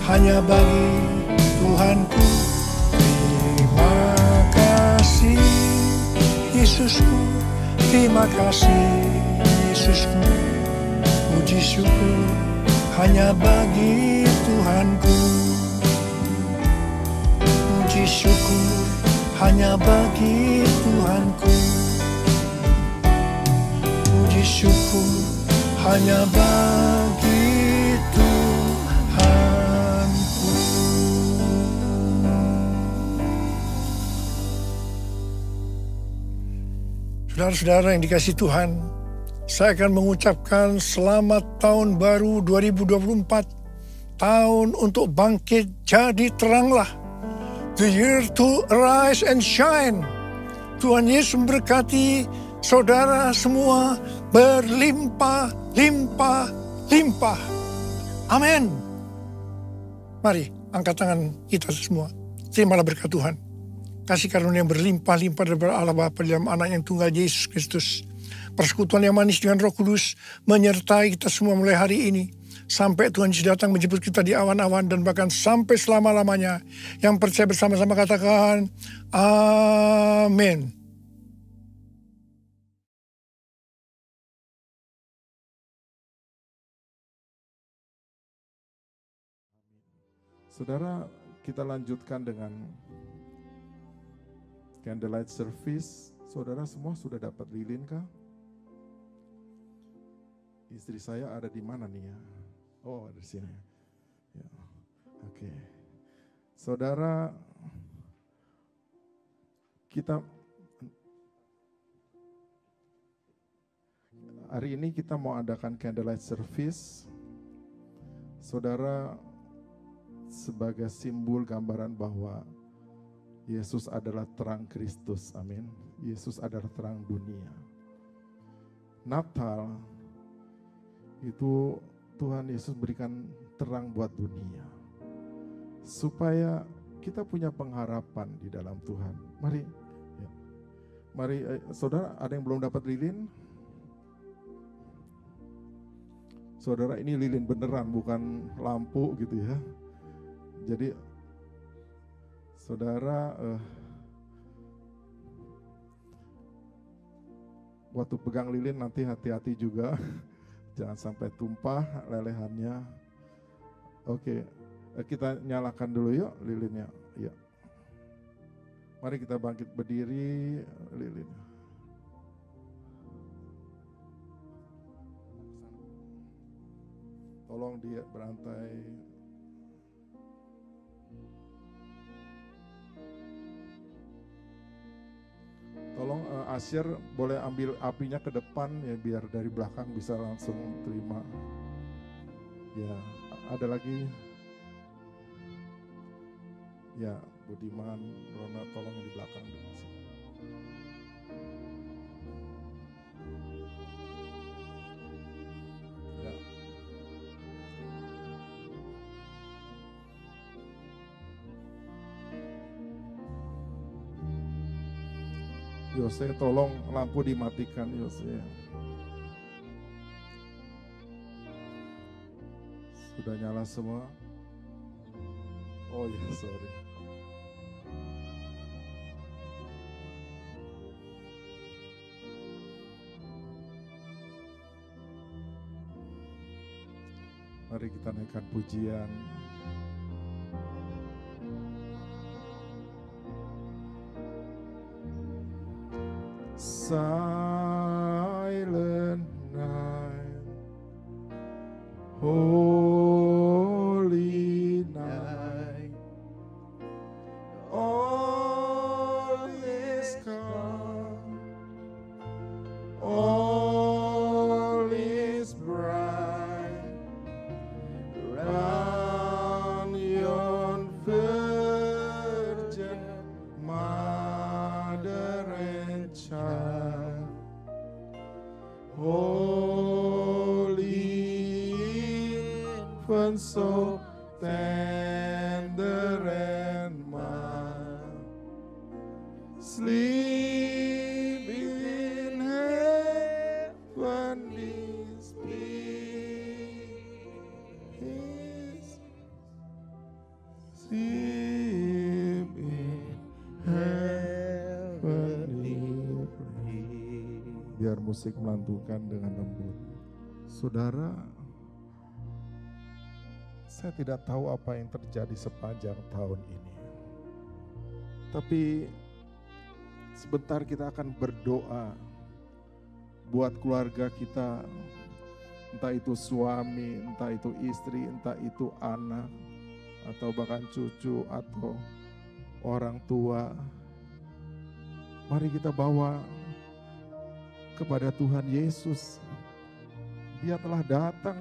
hanya bagi Tuhanku. Terima kasih Yesusku, terima kasih Yesusku. Puji syukur hanya bagi Tuhanku. Puji syukur hanya bagi Tuhanku. Puji syukur hanya bagi Tuhanku. Saudara-saudara yang dikasihi Tuhan, saya akan mengucapkan selamat tahun baru 2024. Tahun untuk bangkit jadi teranglah. The year to arise and shine. Tuhan Yesus memberkati saudara semua berlimpah, limpah, limpah. Amin. Mari angkat tangan kita semua. Terimalah berkat Tuhan. Kasih karunia yang berlimpah-limpah dari Allah Bapa dalam anak yang tunggal Yesus Kristus. Persekutuan yang manis dengan Roh Kudus menyertai kita semua mulai hari ini. Sampai Tuhan Yesus datang menjemput kita di awan-awan dan bahkan sampai selama-lamanya. Yang percaya bersama-sama katakan, amin. Saudara, kita lanjutkan dengan candlelight service. Saudara semua sudah dapat lilin kah? Istri saya ada di mana nih ya? Oh, ada di sini. Ya. Oke. Saudara, hari ini kita mau adakan candlelight service. Saudara, sebagai simbol gambaran bahwa Yesus adalah terang Kristus, amin. Yesus adalah terang dunia. Natal itu Tuhan Yesus berikan terang buat dunia. Supaya kita punya pengharapan di dalam Tuhan. Mari, ya. Mari saudara, ada yang belum dapat lilin? Saudara, ini lilin beneran, bukan lampu gitu ya. Jadi saudara waktu pegang lilin nanti hati-hati juga. Jangan sampai tumpah lelehannya. Oke, kita nyalakan dulu yuk lilinnya. Ya. Mari kita bangkit berdiri, lilin. Tolong dia berantai. Tolong Asyir boleh ambil apinya ke depan ya, biar dari belakang bisa langsung terima. Ya, ada lagi. Ya, Budiman, Rona, tolong di belakang. Ya. Yose, tolong lampu dimatikan, Yose. Sudah nyala semua? Oh ya, sorry. Mari kita naikkan pujian. Silent night, holy night, all is calm, and child, holy infant, so tender and mild, sleep in heavenly peace, sleep in heavenly peace. Biar musik melantunkan dengan lembut. Saudara, saya tidak tahu apa yang terjadi sepanjang tahun ini. Tapi sebentar kita akan berdoa buat keluarga kita, entah itu suami, entah itu istri, entah itu anak, atau bahkan cucu atau orang tua. Mari kita bawa kepada Tuhan Yesus. Dia telah datang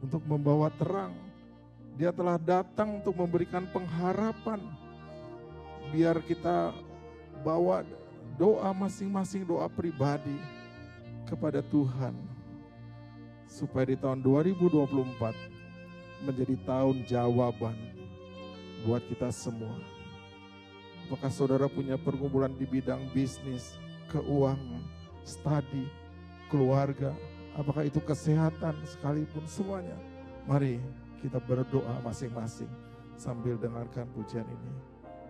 untuk membawa terang. Dia telah datang untuk memberikan pengharapan. Biar kita bawa doa masing-masing, doa pribadi kepada Tuhan. Supaya di tahun 2024 menjadi tahun jawaban buat kita semua. Apakah saudara punya pergumulan di bidang bisnis, keuangan, studi, keluarga, apakah itu kesehatan sekalipun, semuanya. Mari kita berdoa masing-masing sambil dengarkan pujian ini.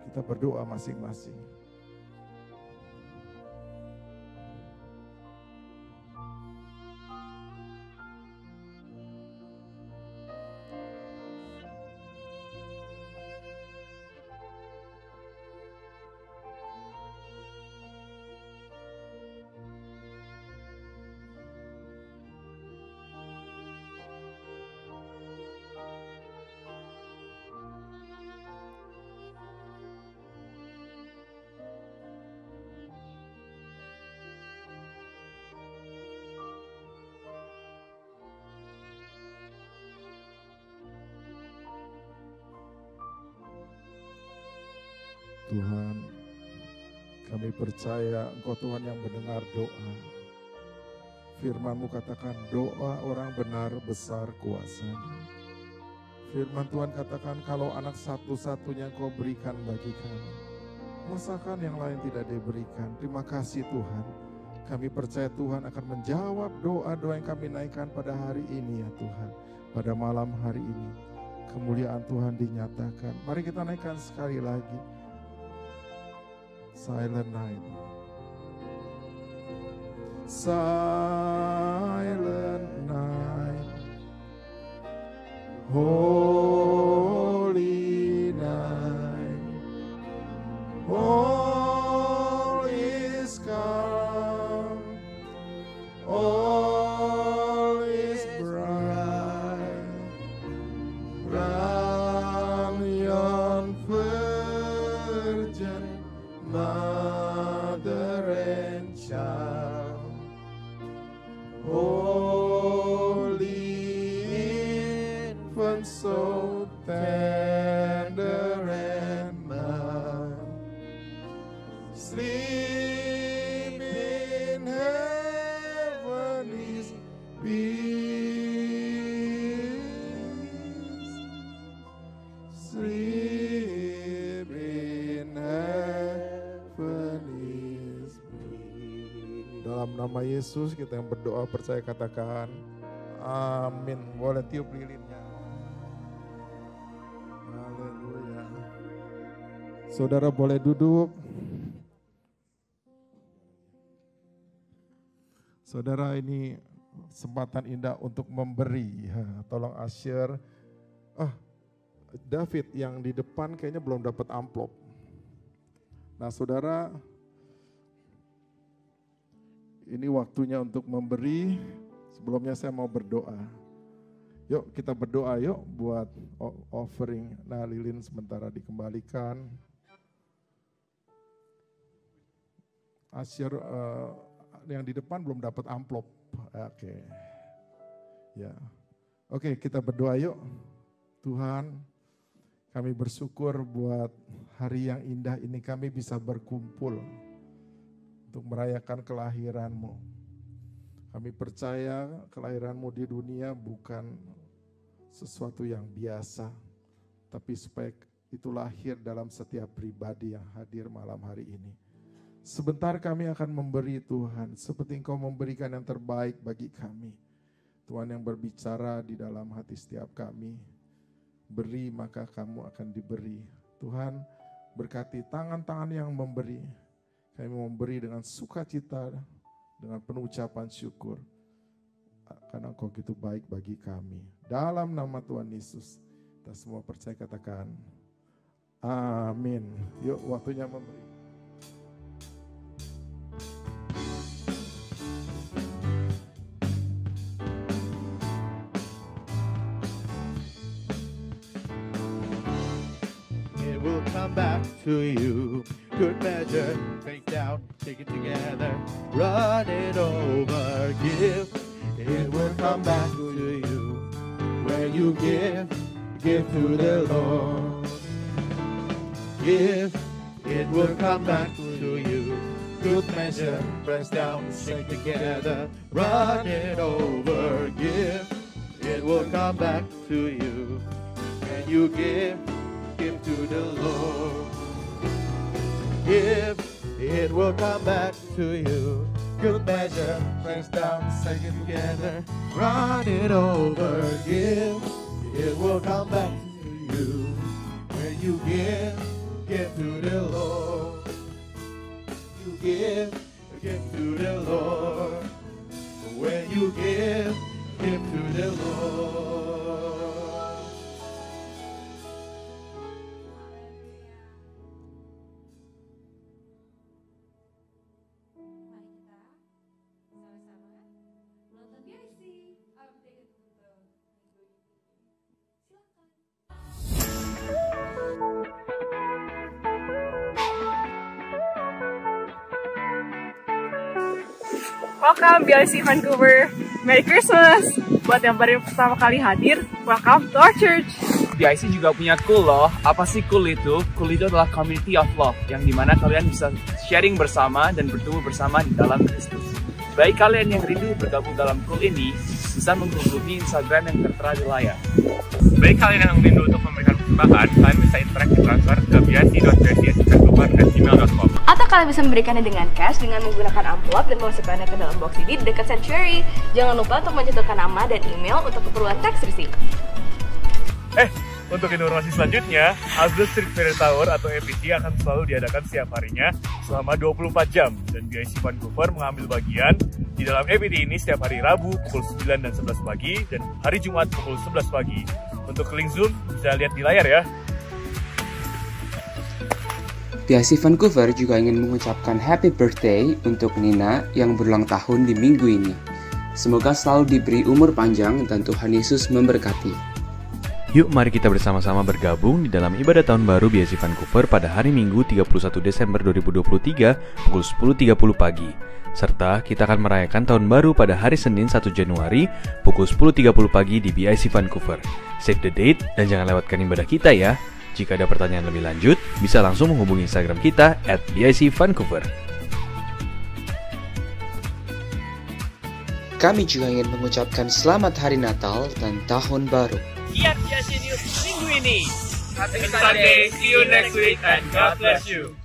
Kita berdoa masing-masing. Tuhan, kami percaya Engkau Tuhan yang mendengar doa. Firman-Mu katakan doa orang benar besar kuasanya. Firman Tuhan katakan kalau anak satu-satunya Engkau berikan bagi kami, masakan yang lain tidak diberikan. Terima kasih Tuhan. Kami percaya Tuhan akan menjawab doa-doa yang kami naikkan pada hari ini ya Tuhan. Pada malam hari ini kemuliaan Tuhan dinyatakan. Mari kita naikkan sekali lagi. Silent night, silent night, holy night, all is calm, all is bright, round yon virgin mother and child, holy infant, so tender and mild, sleep in heavenly peace, sleep in heavenly peace. Dalam nama Yesus kita yang berdoa percaya katakan amin. Boleh tiup lilinnya. Haleluya. Saudara boleh duduk. Saudara, ini kesempatan indah untuk memberi. Tolong usher. David yang di depan kayaknya belum dapat amplop. Nah saudara, ini waktunya untuk memberi. Sebelumnya saya mau berdoa. Yuk kita berdoa yuk buat offering. Nah lilin sementara dikembalikan. Usher yang di depan belum dapat amplop. Oke. Ya. Oke, kita berdoa yuk. Tuhan, kami bersyukur buat hari yang indah ini kami bisa berkumpul. untuk merayakan kelahiran-Mu. Kami percaya kelahiran-Mu di dunia bukan sesuatu yang biasa, tapi supaya itu lahir dalam setiap pribadi yang hadir malam hari ini. Sebentar kami akan memberi Tuhan, seperti Engkau memberikan yang terbaik bagi kami. Tuhan yang berbicara di dalam hati setiap kami. Beri maka kamu akan diberi. Tuhan berkati tangan-tangan yang memberi. Kami memberi dengan sukacita, dengan penuh ucapan syukur. Karena Engkau begitu baik bagi kami. Dalam nama Tuhan Yesus, kita semua percaya katakan, amin. Yuk waktunya memberi. It will come back to you. Good measure, take down, take it together, run it over, give. It will come back to you. When you give to the Lord. Give, it will come back to you. Good measure, press down, shake together, run it over. Give, it will come back to you. When you give to the Lord. Give, it will come back to you. Good measure, press down, shake it together, run it over. Give, it will come back to you. When you give to the Lord. You give to the Lord. When you give to the Lord. Welcome BIC Vancouver, Merry Christmas! Buat yang baru pertama kali hadir, welcome to our church! BIC juga punya Cool loh. Apa sih Cool itu? Cool itu adalah community of love, yang dimana kalian bisa sharing bersama dan bertumbuh bersama di dalam Kristus. Baik kalian yang rindu bergabung dalam Cool ini, bisa menghubungi Instagram yang tertera di layar. Baik kalian yang rindu untuk memberikan persembahan, kalian bisa interaktif transfer ke bic.vancouver@gmail.com. Atau kalian bisa memberikannya dengan cash dengan menggunakan amplop dan memasukkannya ke dalam box ini di dekat Sanctuary. Jangan lupa untuk mencantumkan nama dan email untuk keperluan tax receipt. Untuk informasi selanjutnya, Azul Street Fair Tower atau APT akan selalu diadakan setiap harinya selama 24 jam. Dan BIC Vancouver mengambil bagian di dalam APT ini setiap hari Rabu pukul 9 dan 11 pagi dan hari Jumat pukul 11 pagi. Untuk link Zoom bisa lihat di layar ya. BIC Vancouver juga ingin mengucapkan happy birthday untuk Nina yang berulang tahun di minggu ini. Semoga selalu diberi umur panjang dan Tuhan Yesus memberkati. Yuk mari kita bersama-sama bergabung di dalam ibadah tahun baru BIC Vancouver pada hari Minggu 31 Desember 2023 pukul 10.30 pagi. Serta kita akan merayakan tahun baru pada hari Senin 1 Januari pukul 10.30 pagi di BIC Vancouver. Save the date dan jangan lewatkan ibadah kita ya. Jika ada pertanyaan lebih lanjut, bisa langsung menghubungi Instagram kita @BIC_Vancouver. Kami juga ingin mengucapkan selamat hari Natal dan Tahun Baru. Kiat BIC News minggu ini. Happy Sunday, see you next week and God bless you.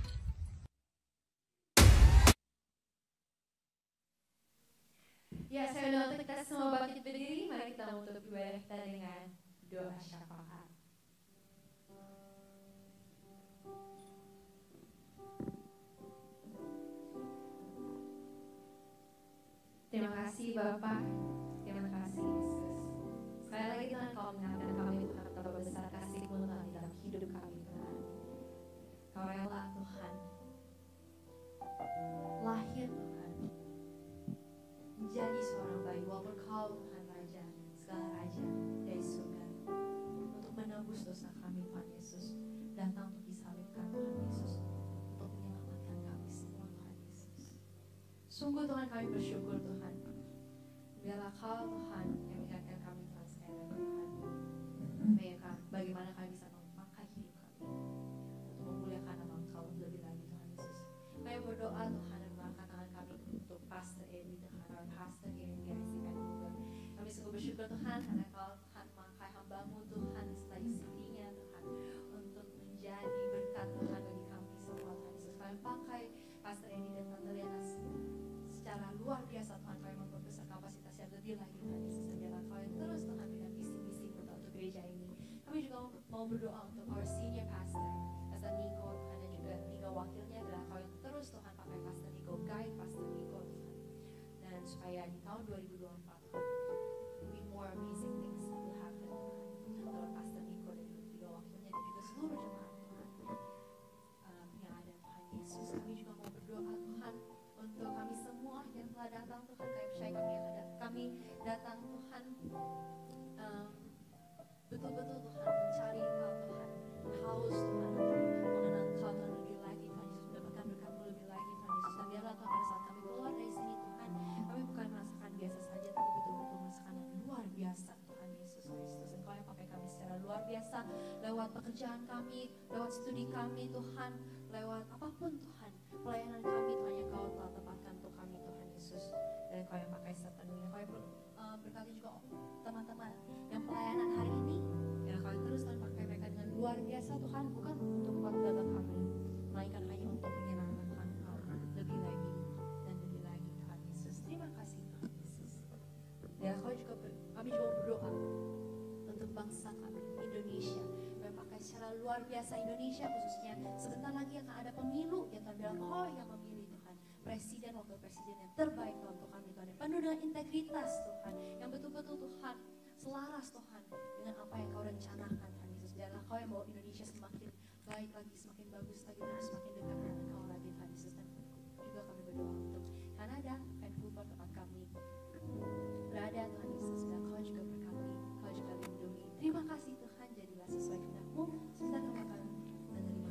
Ya, saya undang untuk kita semua bangkit berdiri. Mari kita menutup ibadah kita dengan doa syafaat. Terima kasih Bapak, terima kasih Yesus. Sekali lagi Tuhan, Kau mengingatkan kami Tuhan betapa besar kasih-Mu Tuhan di dalam hidup kami Tuhan. Kau rela Tuhan lahir Tuhan menjadi seorang bayi walaupun Kau Tuhan Raja, segala Raja dari surga, untuk menebus dosa kami Tuhan Yesus, datang untuk disalibkan Tuhan Yesus, untuk menyelamatkan kami semua Tuhan Yesus. Sungguh Tuhan kami bersyukur Tuhan, biarlah Kau Tuhan yang mengingatkan kami Tuhan sekali lagi Tuhan, bagaimana kami bisa memakai hidup kami untuk memuliakan nama Engkau lebih lagi Tuhan Yesus. Kami berdoa Tuhan dan mengangkat tangan Pastor Edi, Tuhan, Pastor Edi, kami sungguh bersyukur Tuhan, karena Kau Tuhan memakai hamba-Mu Tuhan, setelah isinya Tuhan, untuk menjadi berkat Tuhan bagi kami semua Tuhan Yesus. Kami pakai Pastor Edi dan Tante Liana secara luar biasa Tuhan, kami memperbesar kapasitas yang lebih lagi Tuhan Yesus. Dan biarlah Kau yang terus Tuhan dengan misi-misi untuk gereja ini. Kami juga mau berdoa untuk our senior pastor, Pastor Nico Tuhan, dan juga 3 wakilnya adalah Kau yang terus Tuhan pakai Pastor Nico, guide Pastor Nico Tuhan. Dan supaya di tahun 2024 Tuhan, be more amazing things will happen Tuhan. Dalam Pastor Nico dan juga 3 wakilnya dan juga seluruh jemaat Tuhan yang ada Tuhan Yesus. Kami juga mau berdoa Tuhan untuk kami semua yang telah datang Tuhan, kami percaya kami datang Tuhan betul-betul Tuhan mencari Engkau Tuhan, haus Tuhan untuk mengenal Engkau Tuhan lebih lagi Tuhan Yesus, mendapatkan berkat-Mu lebih lagi Tuhan Yesus. Dan biarlah Tuhan pada saat kami keluar dari sini Tuhan, kami bukan merasakan biasa saja, tapi betul-betul merasakan yang luar biasa Tuhan Yesus Kristus. Engkau yang pakai kami secara luar biasa lewat pekerjaan kami, lewat studi kami Tuhan, lewat apapun Tuhan, pelayanan kami Tuhan yang Kau telah tempatkan untuk kami Tuhan Yesus. Dan Kau yang pakai sepenuhnya, Kau yang berkati juga teman-teman yang pelayanan hari ini, ya Kau terus Tuhan pakai mereka dengan luar biasa Tuhan, bukan untuk keluarga kami, melainkan hanya untuk menyenangkan Tuhan Kau lebih lagi dan lebih lagi Tuhan Yesus. Terima kasih Tuhan Yesus. Ya kami juga berdoa untuk bangsa kami Indonesia, yang pakai secara luar biasa Indonesia khususnya sebentar lagi akan ada pemilu yang Tuhan bilang Kau yang memilih Tuhan presiden, wakil presiden yang terbaik Tuhan untuk kami Tuhan, yang penuh dengan integritas Tuhan, yang betul-betul Tuhan selaras Tuhan dengan apa yang Kau rencanakan Tuhan Yesus. Biarlah Kau yang bawa Indonesia semakin baik lagi, semakin bagus lagi, dan semakin dekat dengan Kau lagi Tuhan Yesus. Dan juga kami berdoa untuk Kanada, Vancouver tempat kami berada Tuhan Yesus, dan Kau juga berkati, Kau juga lindungi. Terima kasih Tuhan, jadilah sesuai kehendak-Mu. Sudah kami akan menerima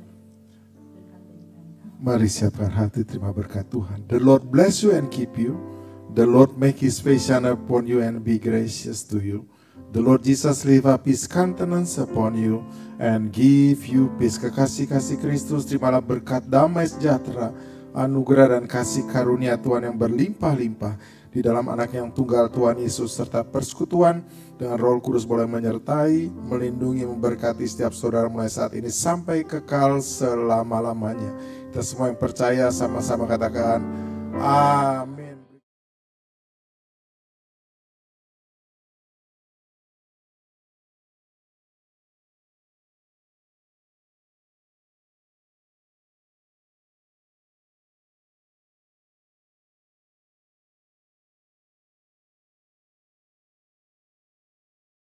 berkat dari Kau. Mari siapkan hati terima berkat Tuhan. The Lord bless you and keep you. The Lord make His face shine upon you and be gracious to you. The Lord Jesus lift up His countenance upon you and give you peace. Kekasih-kasih Kristus, terimalah berkat damai sejahtera, anugerah dan kasih karunia Tuhan yang berlimpah-limpah di dalam anak yang tunggal Tuhan Yesus, serta persekutuan dengan Roh Kudus boleh menyertai, melindungi, memberkati setiap saudara mulai saat ini sampai kekal selama-lamanya. Kita semua yang percaya sama-sama katakan amin.